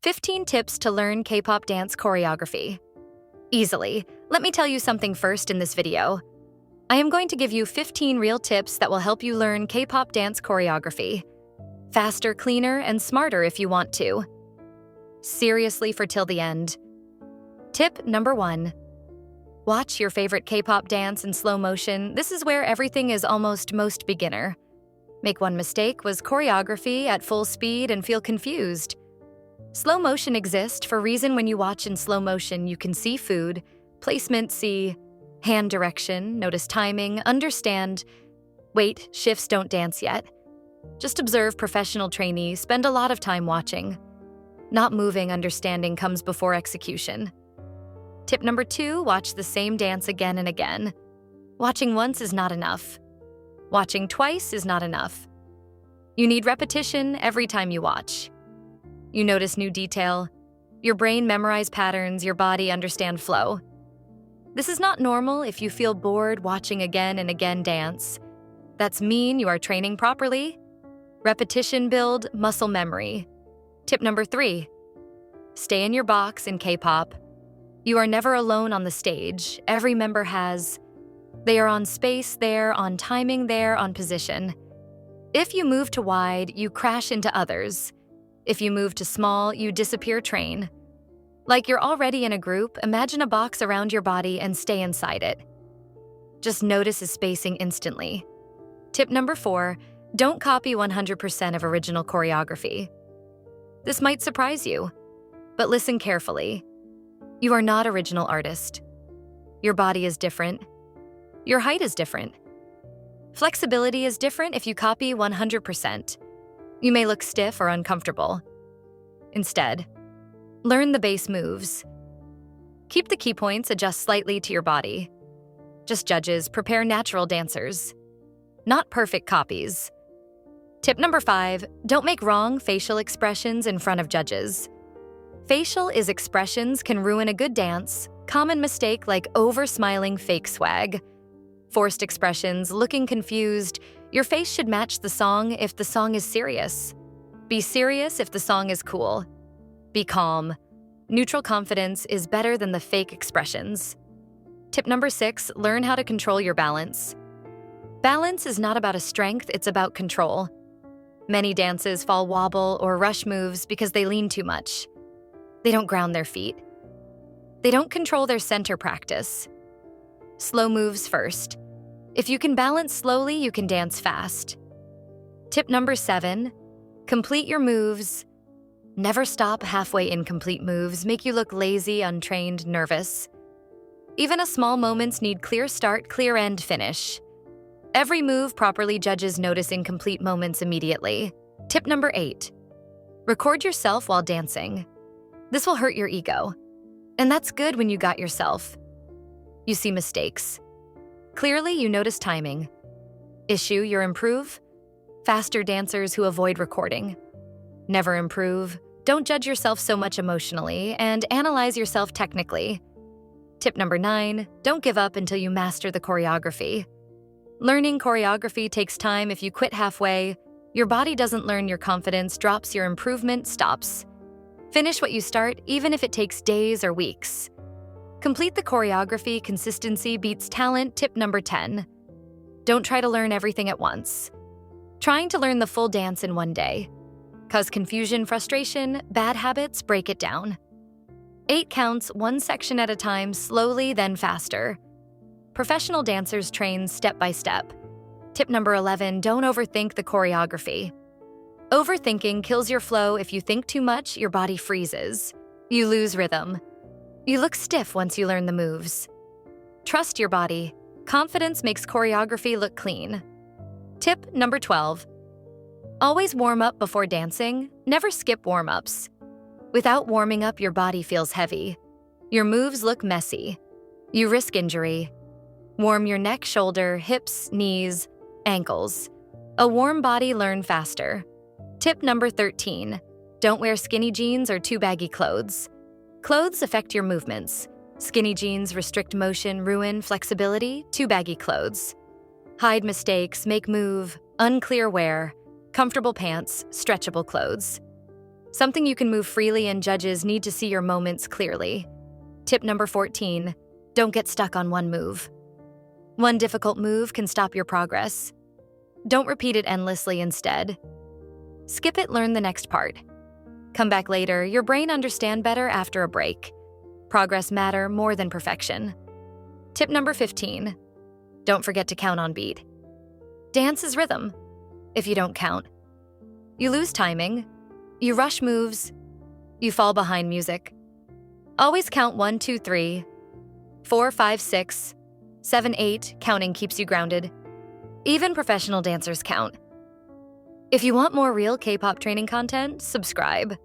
15 tips to learn K-pop dance choreography. Easily. Let me tell you something first in this video. I am going to give you 15 real tips that will help you learn K-pop dance choreography. Faster, cleaner, and smarter if you want to. Seriously for till the end. Tip number 1. Watch your favorite K-pop dance in slow motion. This is where everything is almost most beginner. Make one mistake was choreography at full speed and feel confused. Slow motion exists for reason when you watch in slow motion you can see food, placement, see hand direction, notice timing, understand. Wait, shifts don't dance yet. Just observe professional trainees, spend a lot of time watching. Not moving understanding comes before execution. Tip number 2, watch the same dance again and again. Watching once is not enough. Watching twice is not enough. You need repetition every time you watch. You notice new detail. Your brain memorize patterns, your body understand flow. This is not normal if you feel bored watching again and again dance. That's mean you are training properly. Repetition build muscle memory. Tip number 3. Stay in your box in K-pop. You are never alone on the stage. Every member has. They are on space there, on timing there, on position. If you move to wide, you crash into others. If you move to small, you disappear train. Like you're already in a group, imagine a box around your body and stay inside it. Just notice his spacing instantly. Tip number 4, don't copy 100% of original choreography. This might surprise you, but listen carefully. You are not original artist. Your body is different. Your height is different. Flexibility is different if you copy 100%. You may look stiff or uncomfortable. Instead, learn the base moves. Keep the key points, adjust slightly to your body. Just judges, prepare natural dancers, not perfect copies. Tip number 5, don't make wrong facial expressions in front of judges. Facial expressions can ruin a good dance. Common mistake like over-smiling fake swag. Forced expressions, looking confused. Your face should match the song if the song is serious. Be serious if the song is cool. Be calm. Neutral confidence is better than the fake expressions. Tip number 6, learn how to control your balance. Balance is not about a strength, it's about control. Many dances fall wobble or rush moves because they lean too much. They don't ground their feet. They don't control their center practice. Slow moves first. If you can balance slowly, you can dance fast. Tip number 7, complete your moves. Never stop halfway incomplete moves, make you look lazy, untrained, nervous. Even a small moments need clear start, clear end, finish. Every move properly judges notice incomplete moments immediately. Tip number 8, record yourself while dancing. This will hurt your ego. And that's good when you got yourself. You see mistakes. Clearly, you notice timing. Issue, you improve. Faster dancers who avoid recording. Never improve. Don't judge yourself so much emotionally and analyze yourself technically. Tip number 9, don't give up until you master the choreography. Learning choreography takes time. If you quit halfway, your body doesn't learn, your confidence drops, your improvement stops. Finish what you start, even if it takes days or weeks. Complete the choreography, consistency beats talent. Tip number 10. Don't try to learn everything at once. Trying to learn the full dance in one day. Cause confusion, frustration, bad habits, break it down. 8 counts, one section at a time, slowly, then faster. Professional dancers train step by step. Tip number 11, don't overthink the choreography. Overthinking kills your flow. If you think too much, your body freezes. You lose rhythm. You look stiff once you learn the moves. Trust your body. Confidence makes choreography look clean. Tip number 12. Always warm up before dancing. Never skip warm-ups. Without warming up, your body feels heavy. Your moves look messy. You risk injury. Warm your neck, shoulder, hips, knees, ankles. A warm body learn faster. Tip number 13. Don't wear skinny jeans or too baggy clothes. Clothes affect your movements. Skinny jeans restrict motion, ruin flexibility. Too baggy clothes hide mistakes, make move, unclear wear. Comfortable pants, stretchable clothes. Something you can move freely and judges need to see your moments clearly. Tip number 14, don't get stuck on one move. One difficult move can stop your progress. Don't repeat it endlessly instead. Skip it, learn the next part. Come back later, your brain understand better after a break. Progress matter more than perfection. Tip number 15, don't forget to count on beat. Dance is rhythm. If you don't count, you lose timing, you rush moves, you fall behind music. Always count 1, 2, 3, 4, 5, 6, 7, 8, counting keeps you grounded. Even professional dancers count. If you want more real K-pop training content, subscribe.